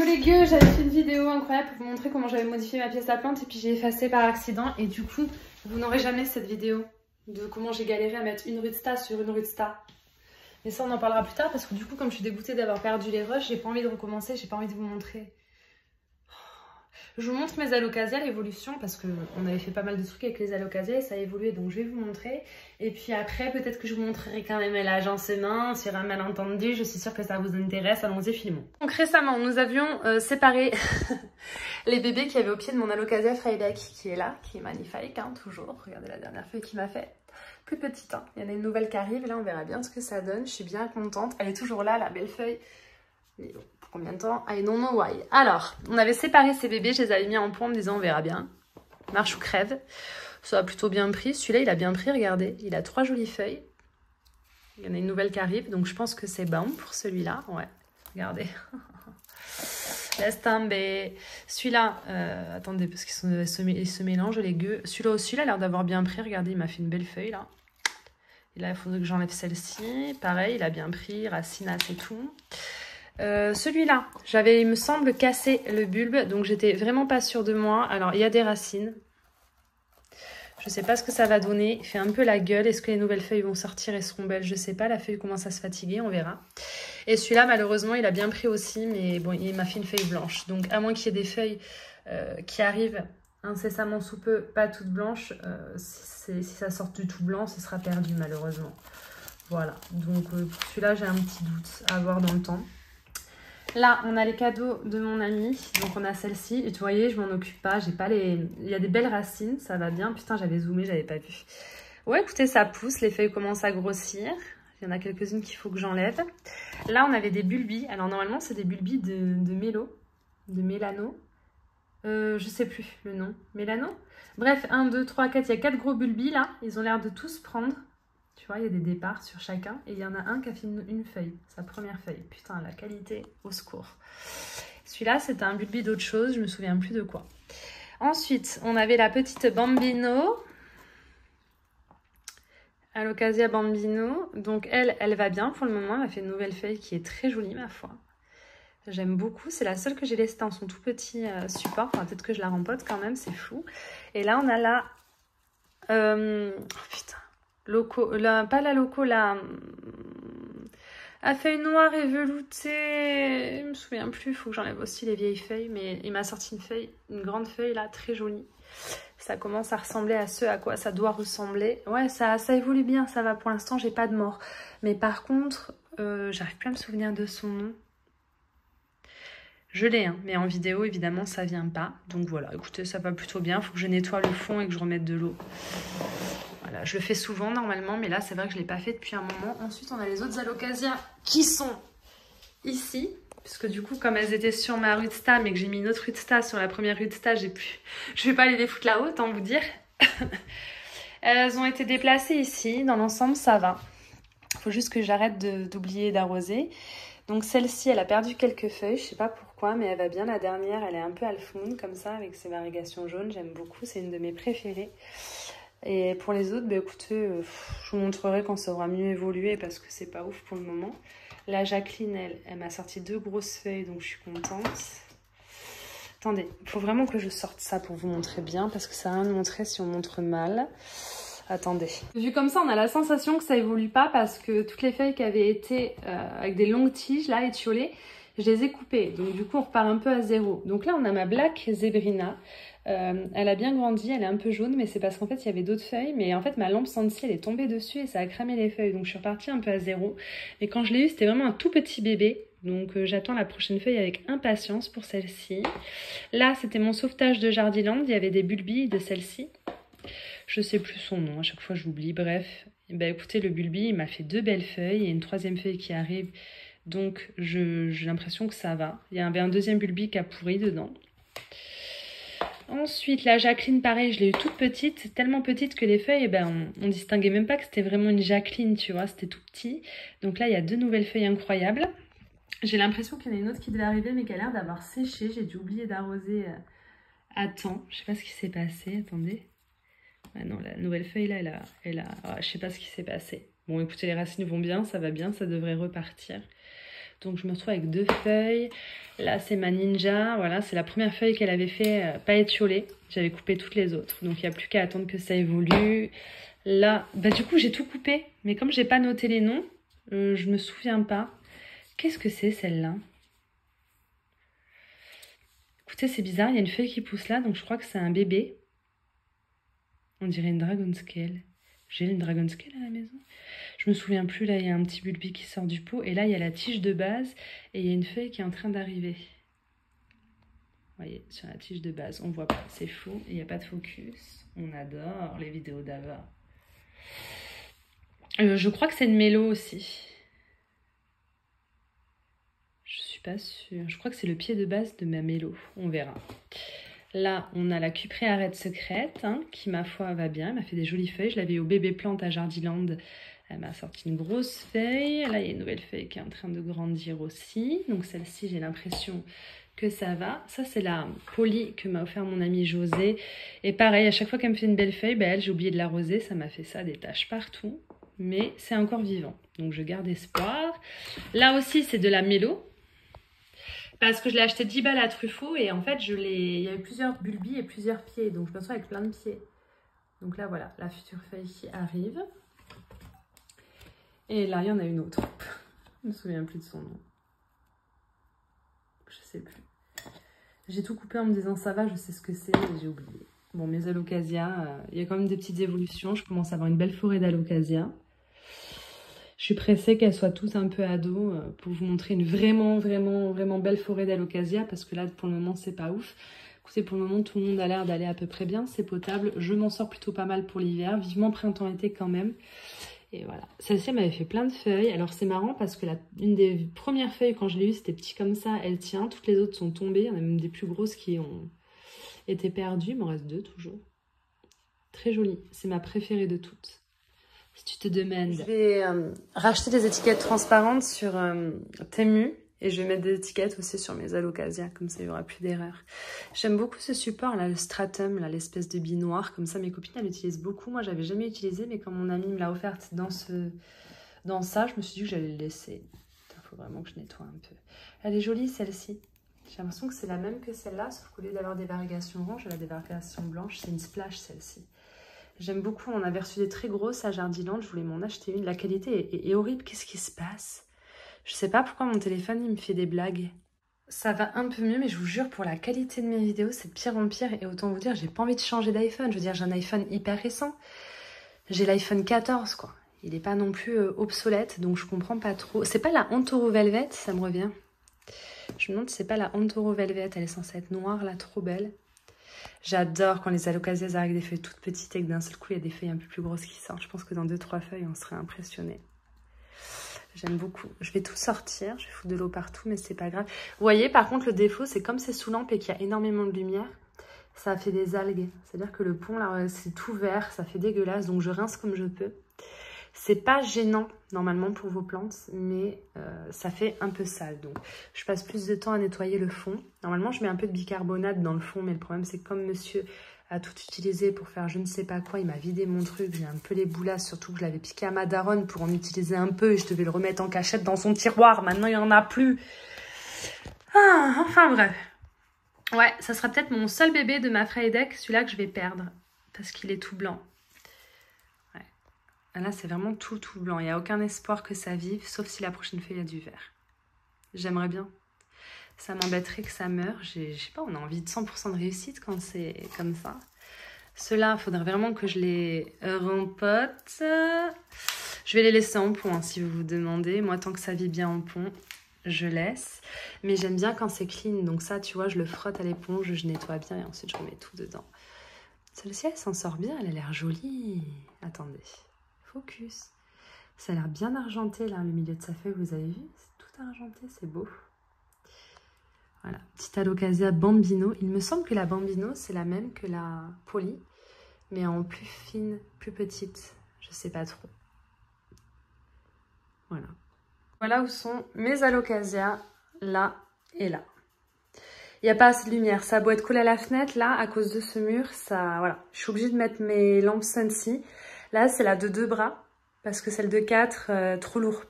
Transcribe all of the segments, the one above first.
les gueux, j'avais fait une vidéo incroyable pour vous montrer comment j'avais modifié ma pièce à plante et puis j'ai effacé par accident et du coup vous n'aurez jamais cette vidéo de comment j'ai galéré à mettre une Rudsta sur une Rudsta. Mais ça on en parlera plus tard parce que du coup comme je suis dégoûtée d'avoir perdu les rushs, j'ai pas envie de recommencer, j'ai pas envie de vous montrer. Je vous montre mes alocasias, l'évolution, parce qu'on avait fait pas mal de trucs avec les alocasias et ça a évolué, donc je vais vous montrer. Et puis après, peut-être que je vous montrerai quand même l'agencement sur un malentendu, je suis sûre que ça vous intéresse, allons-y, filmons. Donc récemment, nous avions séparé les bébés qui avaient au pied de mon alocasia Freibeck, qui est là, qui est magnifique, hein, toujours. Regardez la dernière feuille qu'il m'a fait. Plus petite, hein. Il y en a une nouvelle qui arrive, là on verra bien ce que ça donne, je suis bien contente. Elle est toujours là, la belle feuille. Mais bon, pour combien de temps? I don't know why. Alors, on avait séparé ces bébés, je les avais mis en pot en me disant on verra bien. Marche ou crève. Ça a plutôt bien pris. Celui-là, il a bien pris, regardez. Il a 3 jolies feuilles. Il y en a une nouvelle qui arrive, donc je pense que c'est bon pour celui-là. Ouais, regardez. Laisse tomber. Celui-là, attendez, parce qu'ils se mélangent les gueux. Celui-là aussi, il a l'air d'avoir bien pris. Regardez, il m'a fait une belle feuille là. Et là, il faudrait que j'enlève celle-ci. Pareil, il a bien pris, racinasse et tout. Celui-là, j'avais, il me semble, cassé le bulbe, donc j'étais vraiment pas sûre de moi. Alors, il y a des racines. Je sais pas ce que ça va donner. Il fait un peu la gueule. Est-ce que les nouvelles feuilles vont sortir et seront belles? Je sais pas. La feuille commence à se fatiguer, on verra. Et celui-là, malheureusement, il a bien pris aussi, mais bon, il m'a fait une feuille blanche. Donc, à moins qu'il y ait des feuilles qui arrivent incessamment sous peu, pas toutes blanches, si ça sort du tout blanc, ce sera perdu, malheureusement. Voilà. Donc, pour celui-là, j'ai un petit doute à voir dans le temps. Là, on a les cadeaux de mon ami. Donc, on a celle-ci. Et tu voyez, je m'en occupe pas. J'ai pas les... Il y a des belles racines. Ça va bien. Putain, j'avais zoomé, j'avais pas vu. Ouais, écoutez, ça pousse. Les feuilles commencent à grossir. Il y en a quelques-unes qu'il faut que j'enlève. Là, on avait des bulbis. Alors, normalement, c'est des bulbis de mélo. De mélano. Je sais plus le nom. Mélano. Bref, 1, 2, 3, 4. Il y a 4 gros bulbis, là. Ils ont l'air de tous prendre. Tu vois, il y a des départs sur chacun. Et il y en a un qui a fait une feuille. Sa première feuille. Putain, la qualité, au secours. Celui-là, c'était un bulbi d'autre chose. Je me souviens plus de quoi. Ensuite, on avait la petite Bambino. Alocasia Bambino. Donc, elle va bien pour le moment. Elle a fait une nouvelle feuille qui est très jolie, ma foi. J'aime beaucoup. C'est la seule que j'ai laissée dans son tout petit support. Enfin, peut-être que je la rempote quand même. C'est fou. Et là, on a la... Oh, putain. Loco, pas la loco, la feuille noire et veloutée. Je me souviens plus, il faut que j'enlève aussi les vieilles feuilles. Mais il m'a sorti une feuille, une grande feuille là, très jolie. Ça commence à ressembler à ce à quoi ça doit ressembler. Ouais, ça évolue bien, ça va. Pour l'instant, j'ai pas de mort. Mais par contre, j'arrive plus à me souvenir de son nom. Je l'ai, hein, mais en vidéo, évidemment, ça vient pas. Donc voilà, écoutez, ça va plutôt bien. Il faut que je nettoie le fond et que je remette de l'eau. Voilà, je le fais souvent normalement, mais là c'est vrai que je ne l'ai pas fait depuis un moment. Ensuite on a les autres alocasias qui sont ici, puisque du coup comme elles étaient sur ma Rudsta, mais que j'ai mis une autre Rudsta sur la première Rudsta, je vais pas aller les foutre là-haut, tant vous dire. Elles ont été déplacées ici, dans l'ensemble ça va. Il faut juste que j'arrête d'oublier d'arroser. Donc celle-ci elle a perdu quelques feuilles, je sais pas pourquoi, mais elle va bien. La dernière elle est un peu half moon comme ça, avec ses variegations jaunes, j'aime beaucoup, c'est une de mes préférées. Et pour les autres, bah écoutez, je vous montrerai quand ça aura mieux évolué parce que c'est pas ouf pour le moment. La Jacqueline, elle m'a sorti 2 grosses feuilles, donc je suis contente. Attendez, il faut vraiment que je sorte ça pour vous montrer bien parce que ça n'a rien de montrer si on montre mal. Attendez. Vu comme ça, on a la sensation que ça évolue pas parce que toutes les feuilles qui avaient été avec des longues tiges, là, étiolées, je les ai coupées. Donc du coup, on repart un peu à zéro. Donc là, on a ma Black Zebrina. Elle a bien grandi, elle est un peu jaune, mais c'est parce qu'en fait il y avait d'autres feuilles, mais en fait ma lampe Sensi elle est tombée dessus et ça a cramé les feuilles, donc je suis repartie un peu à zéro. Et quand je l'ai eu, c'était vraiment un tout petit bébé, donc j'attends la prochaine feuille avec impatience pour celle-ci. Là c'était mon sauvetage de Jardiland, il y avait des bulbilles de celle-ci. Je sais plus son nom, à chaque fois j'oublie, bref. Et bah écoutez, le bulbi il m'a fait 2 belles feuilles et une 3e feuille qui arrive, donc j'ai l'impression que ça va. Il y avait un 2e bulbi qui a pourri dedans. Ensuite, la Jacqueline, pareil, je l'ai eu toute petite, tellement petite que les feuilles, eh ben, on distinguait même pas que c'était vraiment une Jacqueline, tu vois, c'était tout petit. Donc là, il y a 2 nouvelles feuilles incroyables. J'ai l'impression qu'il y en a une autre qui devait arriver, mais qui a l'air d'avoir séché. J'ai dû oublier d'arroser à temps. Je sais pas ce qui s'est passé, attendez. Ah non, la nouvelle feuille, là, je sais pas ce qui s'est passé. Bon, écoutez, les racines vont bien, ça va bien, ça devrait repartir. Donc je me retrouve avec 2 feuilles. Là c'est ma ninja, voilà, c'est la première feuille qu'elle avait fait pas étiolée. J'avais coupé toutes les autres, donc il n'y a plus qu'à attendre que ça évolue. Là, bah du coup j'ai tout coupé, mais comme j'ai pas noté les noms, je me souviens pas. Qu'est-ce que c'est celle-là? Écoutez, c'est bizarre, il y a une feuille qui pousse là, donc je crois que c'est un bébé. On dirait une dragon scale. J'ai une dragon scale à la maison. Je me souviens plus, là il y a un petit bulbi qui sort du pot, et là il y a la tige de base, et il y a une feuille qui est en train d'arriver. Vous voyez, sur la tige de base, on voit pas, c'est fou, il n'y a pas de focus. On adore les vidéos d'Ava. Je crois que c'est une mélo aussi. Je suis pas sûre. Je crois que c'est le pied de base de ma mélo. On verra. Là, on a la Cupré Arrête Secrète, hein, qui, ma foi, va bien. Elle m'a fait des jolies feuilles. Je l'avais au bébé plante à Jardiland. Elle m'a sorti une grosse feuille. Là, il y a une nouvelle feuille qui est en train de grandir aussi. Donc, celle-ci, j'ai l'impression que ça va. Ça, c'est la Poly que m'a offert mon amie José. Et pareil, à chaque fois qu'elle me fait une belle feuille, ben, elle, j'ai oublié de l'arroser. Ça m'a fait ça, des taches partout. Mais c'est encore vivant. Donc, je garde espoir. Là aussi, c'est de la mélo. Parce que je l'ai acheté 10 balles à Truffaut et en fait, il y avait plusieurs bulbis et plusieurs pieds. Donc, je me retrouve avec plein de pieds. Donc là, voilà, la future feuille qui arrive. Et là, il y en a une autre. Je ne me souviens plus de son nom. Je sais plus. J'ai tout coupé en me disant ça va, je sais ce que c'est, mais j'ai oublié. Bon, mes alocasias, il y a quand même des petites évolutions. Je commence à avoir une belle forêt d'alocasias. Je suis pressée qu'elles soient toutes un peu ados pour vous montrer une vraiment belle forêt d'alocasias parce que là, pour le moment, c'est pas ouf. Écoutez, pour le moment, tout le monde a l'air d'aller à peu près bien. C'est potable. Je m'en sors plutôt pas mal pour l'hiver. Vivement printemps-été quand même. Et voilà. Celle-ci, elle m'avait fait plein de feuilles. Alors, c'est marrant parce que une des premières feuilles, quand je l'ai eue, c'était petit comme ça. Elle tient. Toutes les autres sont tombées. Il y en a même des plus grosses qui ont été perdues. Il m'en reste 2 toujours. Très jolie. C'est ma préférée de toutes. Si tu te demandes. Je vais racheter des étiquettes transparentes sur Temu et je vais mettre des étiquettes aussi sur mes alocasias, comme ça il n'y aura plus d'erreurs. J'aime beaucoup ce support là, le stratum, là, l'espèce de bille noire, comme ça mes copines elles l'utilisent beaucoup. Moi j'avais jamais utilisé, mais quand mon amie me l'a offerte dans ça, je me suis dit que j'allais le laisser. Il faut vraiment que je nettoie un peu. Elle est jolie celle-ci. J'ai l'impression que c'est la même que celle-là, sauf qu'au lieu d'avoir des variations rouges, elle a des variations blanches. C'est une splash celle-ci. J'aime beaucoup, on avait reçu des très grosses à Jardiland, je voulais m'en acheter une. La qualité est horrible, qu'est-ce qui se passe? Je sais pas pourquoi mon téléphone il me fait des blagues. Ça va un peu mieux, mais je vous jure, pour la qualité de mes vidéos, c'est de pire en pire. Et autant vous dire, j'ai pas envie de changer d'iPhone. Je veux dire, j'ai un iPhone hyper récent. J'ai l'iPhone 14, quoi. Il est pas non plus obsolète, donc je comprends pas trop. C'est pas la Antoro Velvet, ça me revient. Je me demande si c'est pas la Antoro Velvet, elle est censée être noire, là, trop belle. J'adore quand les alocasias arrivent avec des feuilles toutes petites et que d'un seul coup, il y a des feuilles un peu plus grosses qui sortent. Je pense que dans 2-3 feuilles, on serait impressionné. J'aime beaucoup. Je vais tout sortir. Je vais foutre de l'eau partout, mais c'est pas grave. Vous voyez, par contre, le défaut, c'est comme c'est sous lampe et qu'il y a énormément de lumière, ça fait des algues. C'est-à-dire que le pont, là, c'est tout vert, ça fait dégueulasse. Donc, je rince comme je peux. C'est pas gênant, normalement, pour vos plantes, mais ça fait un peu sale. Donc, je passe plus de temps à nettoyer le fond. Normalement, je mets un peu de bicarbonate dans le fond, mais le problème, c'est que comme monsieur a tout utilisé pour faire je ne sais pas quoi, il m'a vidé mon truc, j'ai un peu les boulasses, surtout que je l'avais piqué à ma daronne pour en utiliser un peu et je devais le remettre en cachette dans son tiroir. Maintenant, il n'y en a plus. Ah, enfin bref. Ouais, ça sera peut-être mon seul bébé de ma Freydeck, celui-là que je vais perdre, parce qu'il est tout blanc. Là, c'est vraiment tout blanc. Il n'y a aucun espoir que ça vive, sauf si la prochaine feuille a du vert. J'aimerais bien. Ça m'embêterait que ça meure. Je sais pas, on a envie de 100% de réussite quand c'est comme ça. Ceux-là, il faudrait vraiment que je les rempote. Je vais les laisser en pont, hein, si vous vous demandez. Moi, tant que ça vit bien en pont, je laisse. Mais j'aime bien quand c'est clean. Donc ça, tu vois, je le frotte à l'éponge, je nettoie bien et ensuite je remets tout dedans. Celle-ci, elle s'en sort bien. Elle a l'air jolie. Attendez. Focus. Ça a l'air bien argenté là, le milieu de sa feuille, vous avez vu? C'est tout argenté, c'est beau. Voilà, petite alocasia Bambino. Il me semble que la Bambino, c'est la même que la Poly, mais en plus fine, plus petite. Je sais pas trop. Voilà. Voilà où sont mes alocasias, là et là. Il n'y a pas assez de lumière. Ça a beau être cool à la fenêtre, là, à cause de ce mur, ça, voilà. Je suis obligée de mettre mes lampes Sunsi. Là, c'est la de 2 bras, parce que celle de 4, trop lourd.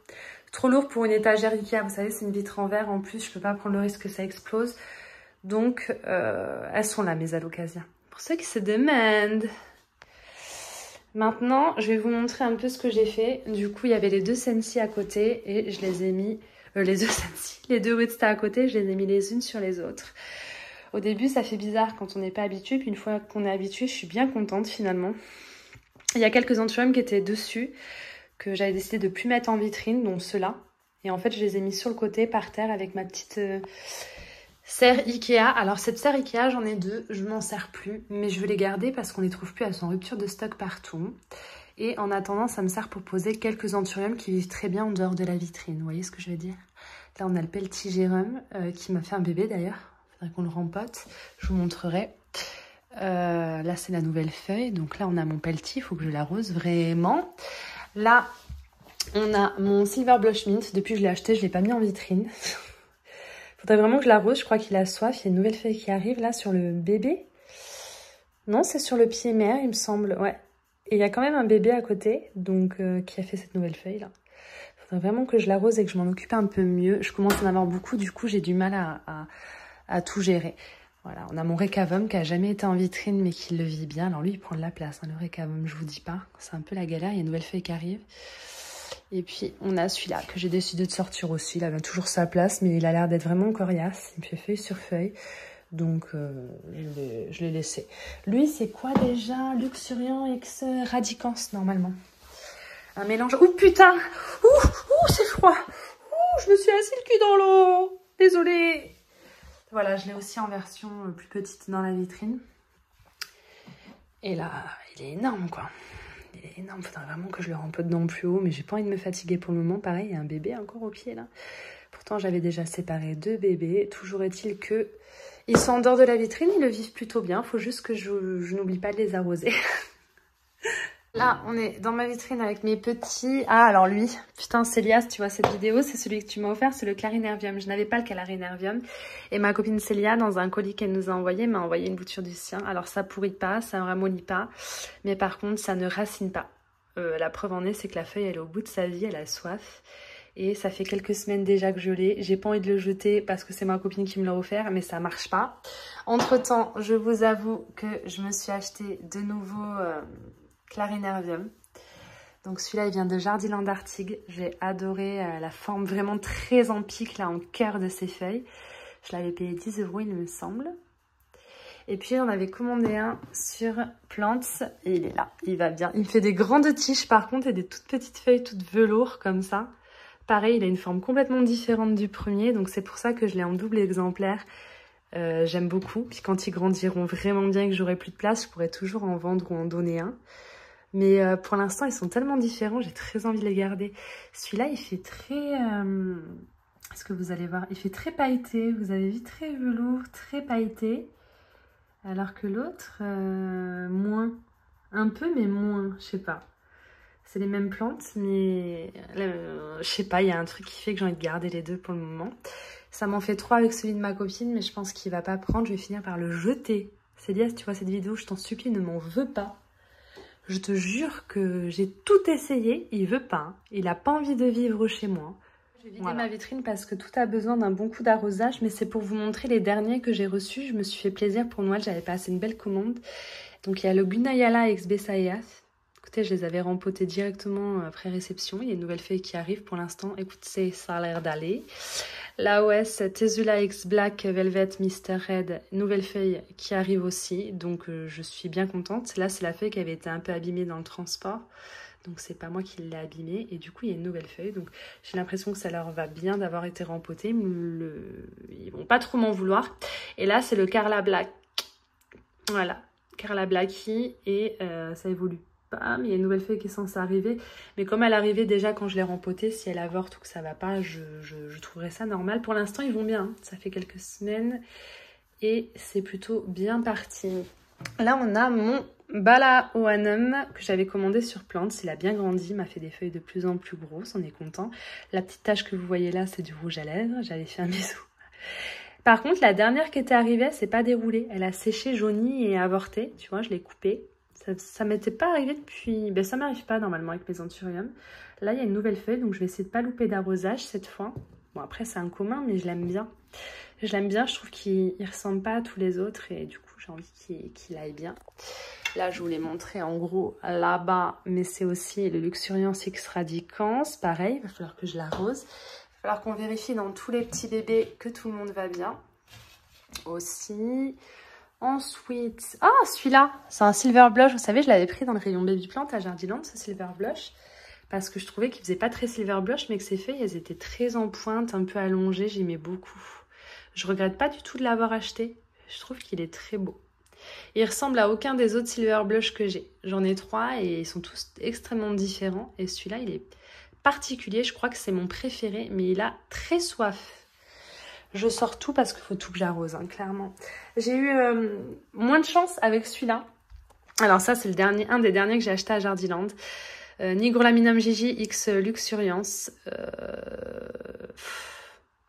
Trop lourd pour une étagère Ikea, vous savez, c'est une vitre en verre. En plus, je peux pas prendre le risque que ça explose. Donc, elles sont là, mes Alocasias. Pour ceux qui se demandent. Maintenant, je vais vous montrer un peu ce que j'ai fait. Du coup, il y avait les deux Scentsy à côté et je les ai mis... les deux Scentsy, les deux Witsta à côté, je les ai mis les unes sur les autres. Au début, ça fait bizarre quand on n'est pas habitué. Puis une fois qu'on est habitué, je suis bien contente finalement. Il y a quelques anthuriums qui étaient dessus, que j'avais décidé de plus mettre en vitrine, dont ceux-là. Et en fait, je les ai mis sur le côté, par terre, avec ma petite... serre Ikea. Alors cette serre Ikea, j'en ai deux, je m'en sers plus, mais je veux les garder parce qu'on les trouve plus, elles sont en rupture de stock partout. Et en attendant, ça me sert pour poser quelques anthuriums qui vivent très bien en dehors de la vitrine. Vous voyez ce que je veux dire? Là, on a le Peltigérum qui m'a fait un bébé d'ailleurs. Faudrait qu'on le rempote. Je vous montrerai. Là, c'est la nouvelle feuille. Donc là, on a mon Pelti. Il faut que je l'arrose vraiment. Là, on a mon Silver Blush Mint. Depuis que je l'ai acheté, je ne l'ai pas mis en vitrine. Faudrait vraiment que je l'arrose. Je crois qu'il a soif. Il y a une nouvelle feuille qui arrive là sur le bébé. Non, c'est sur le pied mère, il me semble. Ouais. Et il y a quand même un bébé à côté, donc qui a fait cette nouvelle feuille là. Il faudrait vraiment que je l'arrose et que je m'en occupe un peu mieux. Je commence à en avoir beaucoup, du coup j'ai du mal à tout gérer. Voilà, on a mon Récavum qui a jamais été en vitrine mais qui le vit bien. Alors lui il prend de la place, hein, le Récavum, je vous dis pas. C'est un peu la galère, il y a une nouvelle feuille qui arrive. Et puis on a celui-là que j'ai décidé de sortir aussi. Il a bien toujours sa place mais il a l'air d'être vraiment coriace. Il me fait feuille sur feuille. Donc, je l'ai laissé. Lui, c'est quoi déjà? Luxuriant X Radicans, normalement. Un mélange... Ouh, putain! Ouh, c'est froid! Ouh, je me suis assis le cul dans l'eau! Désolée! Voilà, je l'ai aussi en version plus petite dans la vitrine. Et là, il est énorme, quoi. Il est énorme. Faudrait vraiment que je le rempote dedans plus haut. Mais j'ai pas envie de me fatiguer pour le moment. Pareil, il y a un bébé encore au pied, là. Pourtant, j'avais déjà séparé 2 bébés. Toujours est-il que... ils sont en dehors de la vitrine, ils le vivent plutôt bien. Faut juste que je n'oublie pas de les arroser. Là, on est dans ma vitrine avec mes petits... Ah, alors lui, putain, Célia, si tu vois cette vidéo, c'est celui que tu m'as offert, c'est le Clarinervium. Je n'avais pas le Clarinervium. Et ma copine Célia, dans un colis qu'elle nous a envoyé, m'a envoyé une bouture du sien. Alors, ça pourrit pas, ça ne ramollit pas. Mais par contre, ça ne racine pas. La preuve en est, c'est que la feuille, elle est au bout de sa vie, elle a soif. Et ça fait quelques semaines déjà que je l'ai. J'ai pas envie de le jeter parce que c'est ma copine qui me l'a offert, mais ça marche pas. Entre temps, je vous avoue que je me suis acheté de nouveau Clarinervium. Donc celui-là, il vient de Jardiland d'Artigues. J'ai adoré la forme vraiment très en pic, là, en cœur de ses feuilles. Je l'avais payé 10 € il me semble. Et puis on avait commandé un sur Plants et il est là, il va bien. Il me fait des grandes tiges par contre et des toutes petites feuilles toutes velours comme ça. Pareil, il a une forme complètement différente du premier, donc c'est pour ça que je l'ai en double exemplaire. J'aime beaucoup. Puis quand ils grandiront vraiment bien et que j'aurai plus de place, je pourrai toujours en vendre ou en donner un. Mais pour l'instant, ils sont tellement différents, j'ai très envie de les garder. Celui-là, il fait très... est-ce que vous allez voir? Il fait très pailleté, vous avez vu, très velours, très pailleté. Alors que l'autre, moins. Un peu, mais moins, je sais pas. C'est les mêmes plantes, mais je sais pas, il y a un truc qui fait que j'ai envie de garder les deux pour le moment. Ça m'en fait 3 avec celui de ma copine, mais je pense qu'il va pas prendre, je vais finir par le jeter. Célia, si tu vois cette vidéo, je t'en supplie, ne m'en veux pas. Je te jure que j'ai tout essayé, il veut pas. Hein. Il a pas envie de vivre chez moi. J'ai vidé ma vitrine parce que tout a besoin d'un bon coup d'arrosage, mais c'est pour vous montrer les derniers que j'ai reçus. Je me suis fait plaisir pour Noël, j'avais passé une belle commande. Donc il y a le Gunayala XB Sayas. Écoutez, je les avais rempotés directement après réception. Il y a une nouvelle feuille qui arrive pour l'instant. Écoutez, ça a l'air d'aller. L'AOS Tezula X Black Velvet Mr. Red, nouvelle feuille qui arrive aussi. Donc je suis bien contente. Là, c'est la feuille qui avait été un peu abîmée dans le transport. Donc c'est pas moi qui l'ai abîmée. Et du coup, il y a une nouvelle feuille. Donc j'ai l'impression que ça leur va bien d'avoir été rempoté. Ils vont pas trop m'en vouloir. Et là, c'est le Carla Black. Voilà, Carla Blacky. Et ça évolue pas, mais il y a une nouvelle feuille qui est censée arriver. Mais comme elle arrivait déjà quand je l'ai rempotée, si elle avorte ou que ça va pas, je trouverais ça normal. Pour l'instant, ils vont bien. Hein. Ça fait quelques semaines et c'est plutôt bien parti. Là, on a mon Balaoanum que j'avais commandé sur Plants. Il a bien grandi, m'a fait des feuilles de plus en plus grosses. On est content. La petite tache que vous voyez là, c'est du rouge à lèvres. J'avais fait un bisou. Par contre, la dernière qui était arrivée, elle s'est pas déroulée. Elle a séché, jauni et avorté. Tu vois, je l'ai coupée. Ça m'était pas arrivé depuis... Ben, ça m'arrive pas normalement avec mes anthuriums. Là, il y a une nouvelle feuille, donc je vais essayer de pas louper d'arrosage cette fois. Bon, après, c'est un commun, mais je l'aime bien. Je l'aime bien, je trouve qu'il ressemble pas à tous les autres et du coup, j'ai envie qu'il aille bien. Là, je vous l'ai montré en gros là-bas, mais c'est aussi le Luxuriance X Radicans. Pareil, il va falloir que je l'arrose. Il va falloir qu'on vérifie dans tous les petits bébés que tout le monde va bien. Aussi... Ensuite, ah celui-là, c'est un Silver Blush. Vous savez, je l'avais pris dans le rayon Baby Plant à Jardiland, ce Silver Blush. Parce que je trouvais qu'il faisait pas très Silver Blush, mais que ses feuilles, elles étaient très en pointe, un peu allongées. J'aimais beaucoup. Je regrette pas du tout de l'avoir acheté. Je trouve qu'il est très beau. Il ressemble à aucun des autres Silver Blush que j'ai. J'en ai 3 et ils sont tous extrêmement différents. Et celui-là, il est particulier. Je crois que c'est mon préféré, mais il a très soif. Je sors tout parce qu'il faut tout que j'arrose, hein, clairement. J'ai eu moins de chance avec celui-là. Alors ça, c'est un des derniers que j'ai acheté à Jardiland. Nigrolaminum Gigi X Luxuriance.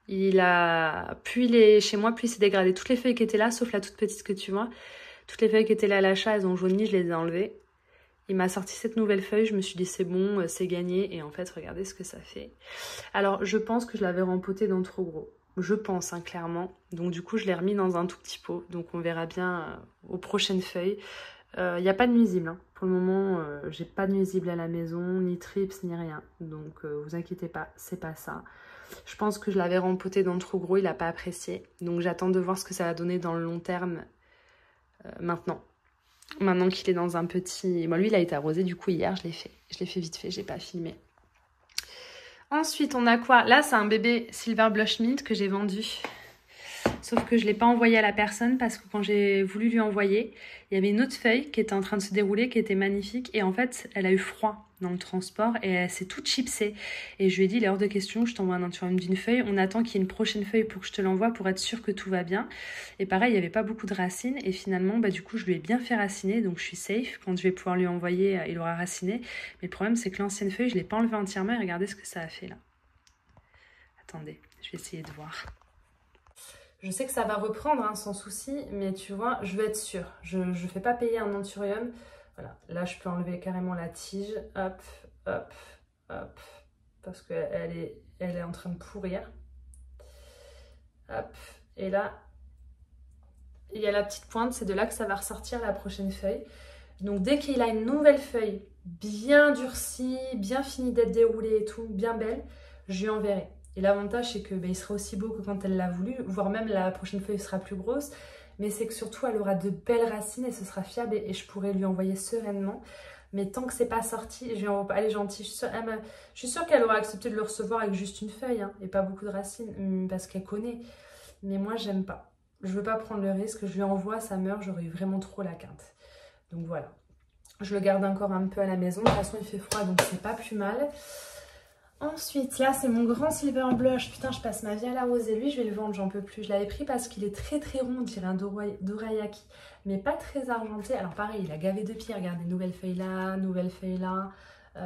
Plus il est chez moi, plus il s'est dégradé. Toutes les feuilles qui étaient là, sauf la toute petite que tu vois, toutes les feuilles qui étaient là à l'achat, elles ont jauni, je les ai enlevées. Il m'a sorti cette nouvelle feuille, je me suis dit c'est bon, c'est gagné. Et en fait, regardez ce que ça fait. Alors, je pense que je l'avais rempoté dans trop gros. Je pense, hein, clairement. Donc du coup, je l'ai remis dans un tout petit pot. Donc on verra bien aux prochaines feuilles. Il n'y a pas de nuisible. Hein. Pour le moment, j'ai pas de nuisible à la maison, ni trips, ni rien. Donc vous inquiétez pas, c'est pas ça. Je pense que je l'avais rempoté dans trop gros, il n'a pas apprécié. Donc j'attends de voir ce que ça va donner dans le long terme maintenant. Maintenant qu'il est dans un petit... Bon, lui, il a été arrosé du coup hier, je l'ai fait. Je l'ai fait vite fait, j'ai pas filmé. Ensuite, on a quoi? Là, c'est un bébé Silver Blush Mint que j'ai vendu. Sauf que je ne l'ai pas envoyé à la personne parce que quand j'ai voulu lui envoyer, il y avait une autre feuille qui était en train de se dérouler, qui était magnifique. Et en fait, elle a eu froid dans le transport et elle s'est toute chipsée. Et je lui ai dit, il est hors de question, je t'envoie un anthurium d'une feuille. On attend qu'il y ait une prochaine feuille pour que je te l'envoie pour être sûr que tout va bien. Et pareil, il n'y avait pas beaucoup de racines. Et finalement, du coup, je lui ai bien fait raciner. Donc, je suis safe. Quand je vais pouvoir lui envoyer, il aura raciné. Mais le problème, c'est que l'ancienne feuille, je ne l'ai pas enlevée entièrement. Et regardez ce que ça a fait là. Attendez, je vais essayer de voir. Je sais que ça va reprendre, hein, sans souci, mais tu vois, je veux être sûre. Je ne fais pas payer un anthurium. Voilà, là, je peux enlever carrément la tige. Hop, hop, hop. Parce qu'elle est en train de pourrir. Hop, et là, il y a la petite pointe. C'est de là que ça va ressortir la prochaine feuille. Donc, dès qu'il a une nouvelle feuille bien durcie, bien finie d'être déroulée et tout, bien belle, je lui enverrai. Et l'avantage, c'est que il sera aussi beau que quand elle l'a voulu, voire même la prochaine feuille sera plus grosse. Mais c'est que surtout, elle aura de belles racines et ce sera fiable et je pourrai lui envoyer sereinement. Mais tant que c'est pas sorti, je vais elle est gentille. Je suis sûre qu'elle aura accepté de le recevoir avec juste une feuille, hein, et pas beaucoup de racines, parce qu'elle connaît. Mais moi, j'aime pas. Je veux pas prendre le risque. Je lui envoie, ça meurt, j'aurais eu vraiment trop la quinte. Donc voilà. Je le garde encore un peu à la maison. De toute façon, il fait froid, donc c'est pas plus mal. Ensuite, là, c'est mon grand Silver Blush. Putain, je passe ma vie à l'arroser. Lui, je vais le vendre, j'en peux plus. Je l'avais pris parce qu'il est très très rond, on dirait un dorayaki, mais pas très argenté. Alors pareil, il a gavé de pieds. Regardez, nouvelle feuille là, nouvelle feuille là.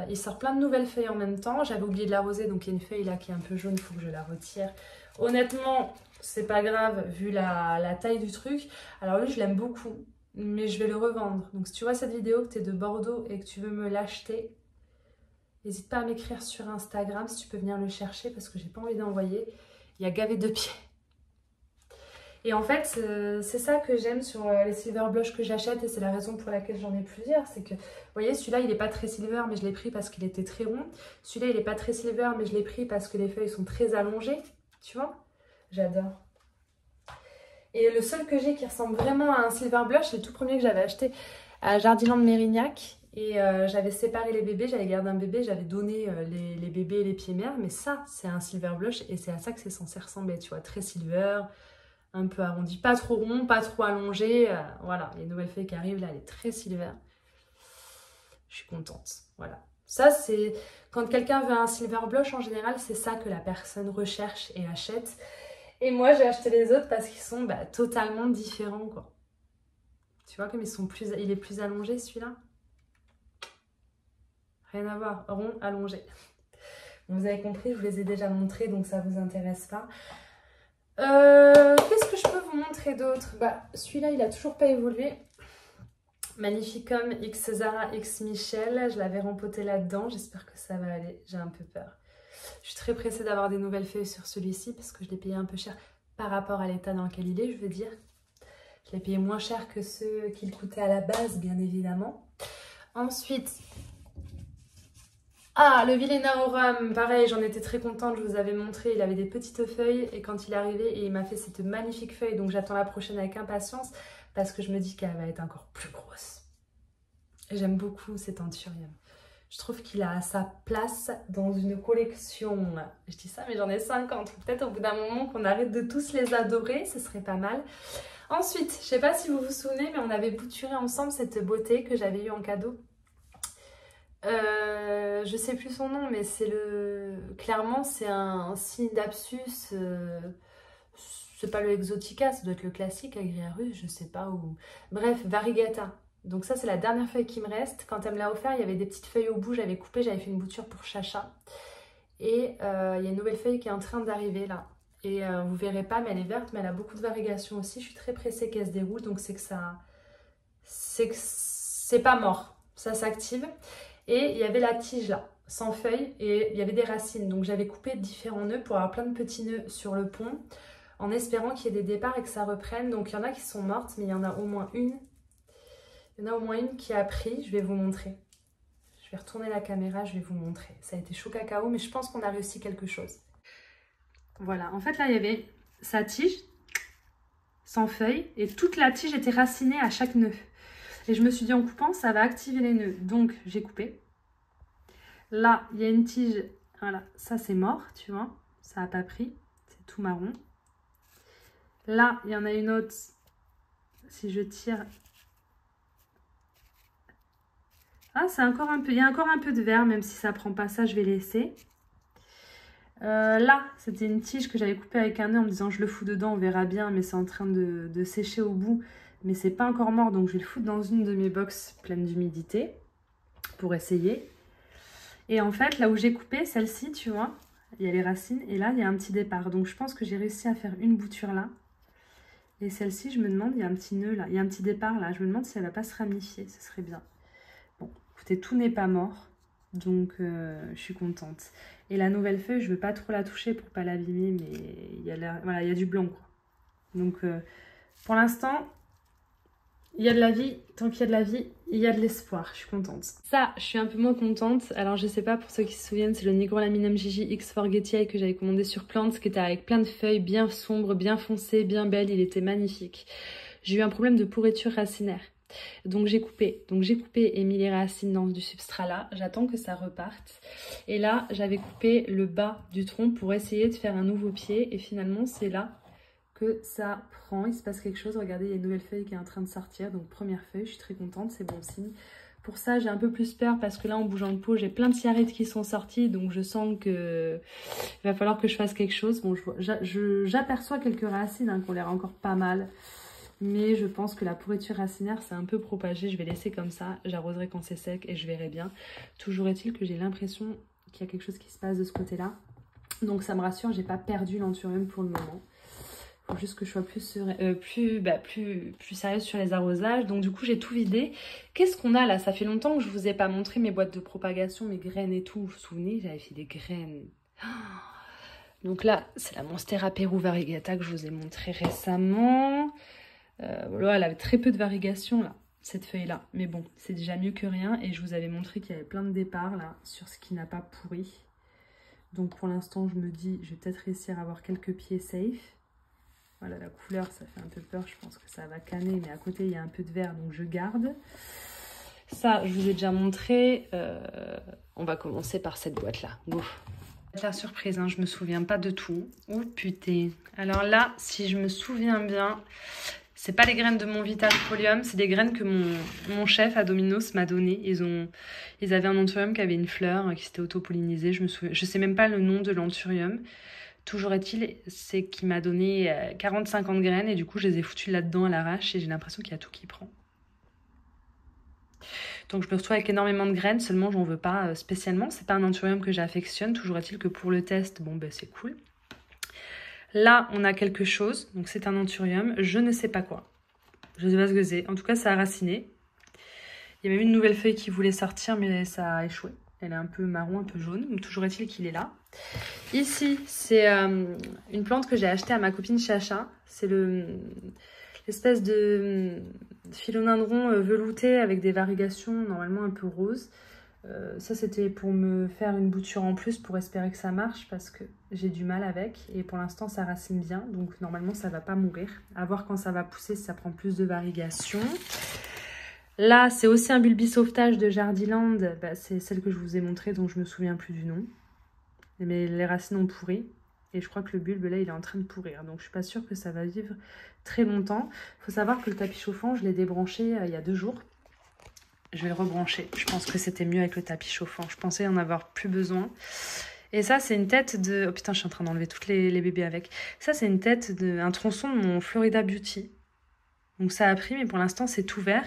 Il sort plein de nouvelles feuilles en même temps. J'avais oublié de l'arroser, donc il y a une feuille là qui est un peu jaune, il faut que je la retire. Honnêtement, c'est pas grave vu la taille du truc. Alors lui, je l'aime beaucoup, mais je vais le revendre. Donc si tu vois cette vidéo, que tu es de Bordeaux et que tu veux me l'acheter, n'hésite pas à m'écrire sur Instagram si tu peux venir le chercher parce que j'ai pas envie d'envoyer. Il y a gavé de pieds. Et en fait, c'est ça que j'aime sur les Silver Blush que j'achète et c'est la raison pour laquelle j'en ai plusieurs. C'est que, vous voyez, celui-là, il n'est pas très silver, mais je l'ai pris parce qu'il était très rond. Celui-là, il n'est pas très silver, mais je l'ai pris parce que les feuilles sont très allongées. Tu vois? J'adore. Et le seul que j'ai qui ressemble vraiment à un Silver Blush, c'est le tout premier que j'avais acheté à Jardiland Mérignac. Et j'avais séparé les bébés, j'avais gardé un bébé, j'avais donné les bébés et les pieds mères. Mais ça, c'est un Silver Blush et c'est à ça que c'est censé ressembler, tu vois, très silver, un peu arrondi, pas trop rond, pas trop allongé. Voilà, les nouvelles feuilles qui arrivent là, elle est très silver. Je suis contente, voilà. Ça, c'est quand quelqu'un veut un Silver Blush, en général, c'est ça que la personne recherche et achète. Et moi, j'ai acheté les autres parce qu'ils sont totalement différents, quoi. Tu vois comme il est plus allongé, celui-là. Rien à voir, rond, allongé. Vous avez compris, je vous les ai déjà montrés, donc ça vous intéresse pas. Qu'est-ce que je peux vous montrer d'autre? Celui-là, il a toujours pas évolué. Magnificum X Zara X Michel. Je l'avais rempoté là-dedans. J'espère que ça va aller. J'ai un peu peur. Je suis très pressée d'avoir des nouvelles feuilles sur celui-ci parce que je l'ai payé un peu cher par rapport à l'état dans lequel il est, je veux dire. Je l'ai payé moins cher que ceux qu'il coûtait à la base, bien évidemment. Ensuite, le Vilena Aurum, pareil, j'en étais très contente, je vous avais montré, il avait des petites feuilles et quand il est arrivé, et il m'a fait cette magnifique feuille, donc j'attends la prochaine avec impatience parce que je me dis qu'elle va être encore plus grosse. J'aime beaucoup cet anthurium. Je trouve qu'il a sa place dans une collection. Je dis ça, mais j'en ai 50. Peut-être au bout d'un moment qu'on arrête de tous les adorer, ce serait pas mal. Ensuite, je ne sais pas si vous vous souvenez, mais on avait bouturé ensemble cette beauté que j'avais eue en cadeau. Je ne sais plus son nom, mais c'est clairement, c'est un Cinidapsus. C'est pas le Exotica, ça doit être le classique Agriarus, je sais pas où. Bref, Variegata. Donc ça, c'est la dernière feuille qui me reste. Quand elle me l'a offert, il y avait des petites feuilles au bout. J'avais coupé, j'avais fait une bouture pour Chacha. Et il y a une nouvelle feuille qui est en train d'arriver là. Et vous verrez pas, mais elle est verte, mais elle a beaucoup de variegation aussi. Je suis très pressée qu'elle se déroule, donc c'est que c'est pas mort. Ça s'active. Et il y avait la tige là, sans feuilles, et il y avait des racines. Donc j'avais coupé différents nœuds pour avoir plein de petits nœuds sur le pont, en espérant qu'il y ait des départs et que ça reprenne. Donc il y en a qui sont mortes, mais il y en a au moins une. Il y en a au moins une qui a pris, je vais vous montrer. Je vais retourner la caméra, je vais vous montrer. Ça a été chaud cacao, mais je pense qu'on a réussi quelque chose. Voilà, en fait là il y avait sa tige, sans feuilles, et toute la tige était racinée à chaque nœud. Et je me suis dit en coupant, ça va activer les nœuds. Donc j'ai coupé. Là, il y a une tige, voilà, ça c'est mort, tu vois. Ça n'a pas pris, c'est tout marron. Là, il y en a une autre, si je tire... c'est encore un peu, il y a encore un peu de vert, même si ça prend pas ça, je vais laisser. Là, c'était une tige que j'avais coupée avec un nœud en me disant je le fous dedans, on verra bien, mais c'est en train de sécher au bout. Mais c'est pas encore mort, donc je vais le foutre dans une de mes boxes pleines d'humidité pour essayer. Et en fait, là où j'ai coupé, celle-ci, tu vois, il y a les racines et là, il y a un petit départ. Donc je pense que j'ai réussi à faire une bouture là. Et celle-ci, je me demande, il y a un petit nœud là, il y a un petit départ là. Je me demande si elle va pas se ramifier, ce serait bien. Bon, écoutez, tout n'est pas mort, donc je suis contente. Et la nouvelle feuille, je veux pas trop la toucher pour pas l'abîmer, mais voilà, il y a du blanc, quoi. Donc pour l'instant, il y a de la vie. Tant qu'il y a de la vie, il y a de l'espoir. Je suis contente. Ça, je suis un peu moins contente. Alors je sais pas, pour ceux qui se souviennent, c'est le Nigrolaminum Gigi X Forgetiae que j'avais commandé sur Plants, qui était avec plein de feuilles bien sombres, bien foncées, bien belles. Il était magnifique. J'ai eu un problème de pourriture racinaire. Donc j'ai coupé et mis les racines dans du substrat là, j'attends que ça reparte. Et là j'avais coupé le bas du tronc pour essayer de faire un nouveau pied et finalement c'est là que ça prend, il se passe quelque chose. Regardez, il y a une nouvelle feuille qui est en train de sortir, donc première feuille, je suis très contente, c'est bon signe. Pour ça j'ai un peu plus peur parce que là en bougeant le pot j'ai plein de ciarrites qui sont sorties, donc je sens que il va falloir que je fasse quelque chose. Bon, j'aperçois quelques racines qui ont l'air encore pas mal. Mais je pense que la pourriture racinaire s'est un peu propagée. Je vais laisser comme ça. J'arroserai quand c'est sec et je verrai bien. Toujours est-il que j'ai l'impression qu'il y a quelque chose qui se passe de ce côté-là. Donc ça me rassure, j'ai pas perdu l'anthurium pour le moment. Il faut juste que je sois plus sérieuse sur les arrosages. Donc du coup, j'ai tout vidé. Qu'est-ce qu'on a là? Ça fait longtemps que je vous ai pas montré mes boîtes de propagation, mes graines et tout. Vous vous souvenez, j'avais fait des graines. Donc là, c'est la Monstera Peru Variegata que je vous ai montré récemment. Voilà, elle avait très peu de variegation là, cette feuille là, mais bon, c'est déjà mieux que rien. Et je vous avais montré qu'il y avait plein de départs là sur ce qui n'a pas pourri. Donc pour l'instant je me dis je vais peut-être réussir à avoir quelques pieds safe. Voilà, la couleur ça fait un peu peur, je pense que ça va canner, mais à côté il y a un peu de vert donc je garde. Ça je vous ai déjà montré. On va commencer par cette boîte là. Go. La surprise, hein, je me souviens pas de tout. Oh putain. Alors là, si je me souviens bien, c'est pas les graines de mon Vitalifolium, c'est des graines que mon chef à Domino's m'a donné. Ils avaient un anthurium qui avait une fleur qui s'était auto-pollinisée. Je sais même pas le nom de l'anthurium. Toujours est-il, c'est qu'il m'a donné 40-50 graines et du coup je les ai foutues là-dedans à l'arrache et j'ai l'impression qu'il y a tout qui prend. Donc je me retrouve avec énormément de graines, seulement j'en veux pas spécialement. C'est pas un anthurium que j'affectionne, toujours est-il que pour le test, bon ben c'est cool. Là on a quelque chose, donc c'est un anthurium, je ne sais pas quoi. Je ne sais pas ce que c'est, en tout cas ça a raciné. Il y a même une nouvelle feuille qui voulait sortir, mais ça a échoué. Elle est un peu marron, un peu jaune. Toujours est-il qu'il est là. Ici, c'est une plante que j'ai achetée à ma copine Chacha. C'est l'espèce de philodendron velouté avec des varigations normalement un peu roses. Ça, c'était pour me faire une bouture en plus pour espérer que ça marche parce que j'ai du mal avec. Et pour l'instant, ça racine bien. Donc, normalement, ça ne va pas mourir. À voir quand ça va pousser, si ça prend plus de varigations. Là, c'est aussi un bulbi sauvetage de Jardiland. Bah, c'est celle que je vous ai montrée, dont je me souviens plus du nom. Mais les racines ont pourri. Et je crois que le bulbe, là, il est en train de pourrir. Donc, je suis pas sûre que ça va vivre très longtemps. Il faut savoir que le tapis chauffant, je l'ai débranché il y a 2 jours. Je vais le rebrancher. Je pense que c'était mieux avec le tapis chauffant. Je pensais en avoir plus besoin. Et ça, c'est une tête de... Oh putain, je suis en train d'enlever toutes les bébés avec. Ça, c'est une tête un tronçon de mon Florida Beauty. Donc ça a pris, mais pour l'instant, c'est tout vert.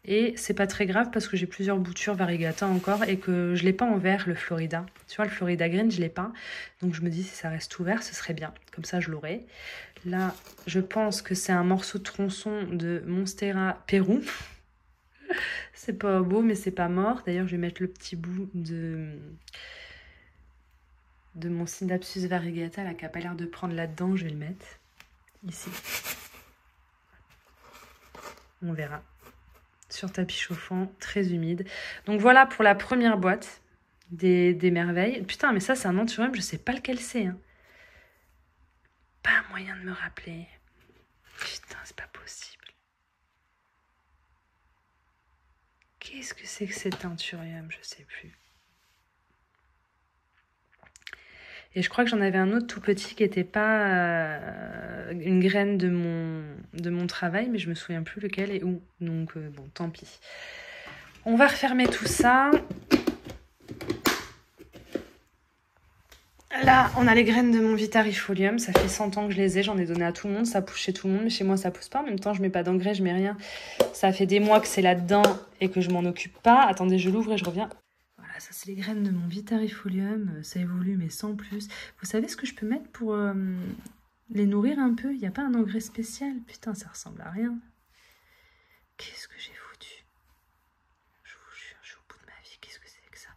Et c'est pas très grave parce que j'ai plusieurs boutures variegata encore et que je l'ai pas en vert, le Florida. Tu vois, le Florida Green, je l'ai pas. Donc je me dis, si ça reste tout vert, ce serait bien. Comme ça, je l'aurai. Là, je pense que c'est un morceau de tronçon de Monstera Pérou. C'est pas beau, mais c'est pas mort. D'ailleurs, je vais mettre le petit bout de mon Synapsus variegata là, qui n'a pas l'air de prendre là-dedans. Je vais le mettre ici. On verra. Sur tapis chauffant, très humide. Donc voilà pour la première boîte des merveilles. Putain, mais ça, c'est un anthurium, je sais pas lequel c'est. Hein. Pas moyen de me rappeler. Putain, c'est pas possible. Qu'est-ce que c'est que cet anthurium? Je sais plus. Et je crois que j'en avais un autre tout petit qui n'était pas une graine de mon travail, mais je me souviens plus lequel et où. Donc bon, tant pis. On va refermer tout ça. Là, on a les graines de mon Vitarifolium. Ça fait 100 ans que je les ai. J'en ai donné à tout le monde. Ça pousse chez tout le monde. Mais chez moi, ça pousse pas. En même temps, je mets pas d'engrais, je mets rien. Ça fait des mois que c'est là-dedans et que je m'en occupe pas. Attendez, je l'ouvre et je reviens. Voilà, ça, c'est les graines de mon Vitarifolium. Ça évolue, mais sans plus. Vous savez ce que je peux mettre pour les nourrir un peu? Il n'y a pas un engrais spécial. Putain, ça ressemble à rien. Qu'est-ce que j'ai foutu? Je vous jure, je suis au bout de ma vie. Qu'est-ce que c'est que ça?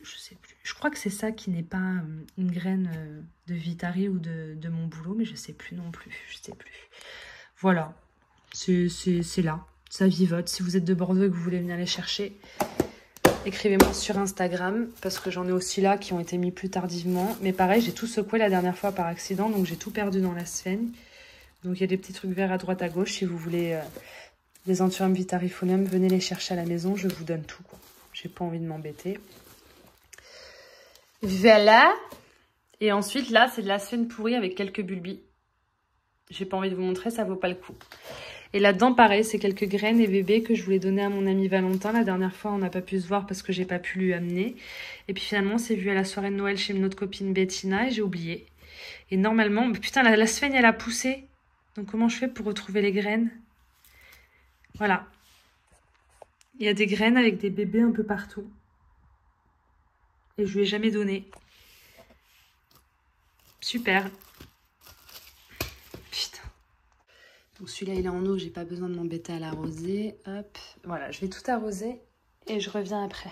Je sais plus. Je crois que c'est ça qui n'est pas une graine de Vitari ou de mon boulot, mais je sais plus non plus. Je sais plus. Voilà. C'est là. Ça vivote. Si vous êtes de Bordeaux et que vous voulez venir les chercher, écrivez-moi sur Instagram, parce que j'en ai aussi là qui ont été mis plus tardivement. Mais pareil, j'ai tout secoué la dernière fois par accident, donc j'ai tout perdu dans la sphène. Donc il y a des petits trucs verts à droite à gauche. Si vous voulez des anthurium vitarifolium, venez les chercher à la maison, je vous donne tout. J'ai pas envie de m'embêter. Voilà. Et ensuite, là, c'est de la sphène pourrie avec quelques bulbis. J'ai pas envie de vous montrer, ça vaut pas le coup. Et là-dedans, pareil, c'est quelques graines et bébés que je voulais donner à mon ami Valentin. La dernière fois, on n'a pas pu se voir parce que j'ai pas pu lui amener. Et puis finalement, c'est vu à la soirée de Noël chez notre copine Bettina et j'ai oublié. Et normalement, putain, la sphène, elle a poussé. Donc comment je fais pour retrouver les graines? Voilà. Il y a des graines avec des bébés un peu partout. Et je lui ai jamais donné. Super. Putain. Donc celui-là, il est en eau, j'ai pas besoin de m'embêter à l'arroser. Hop. Voilà, je vais tout arroser et je reviens après.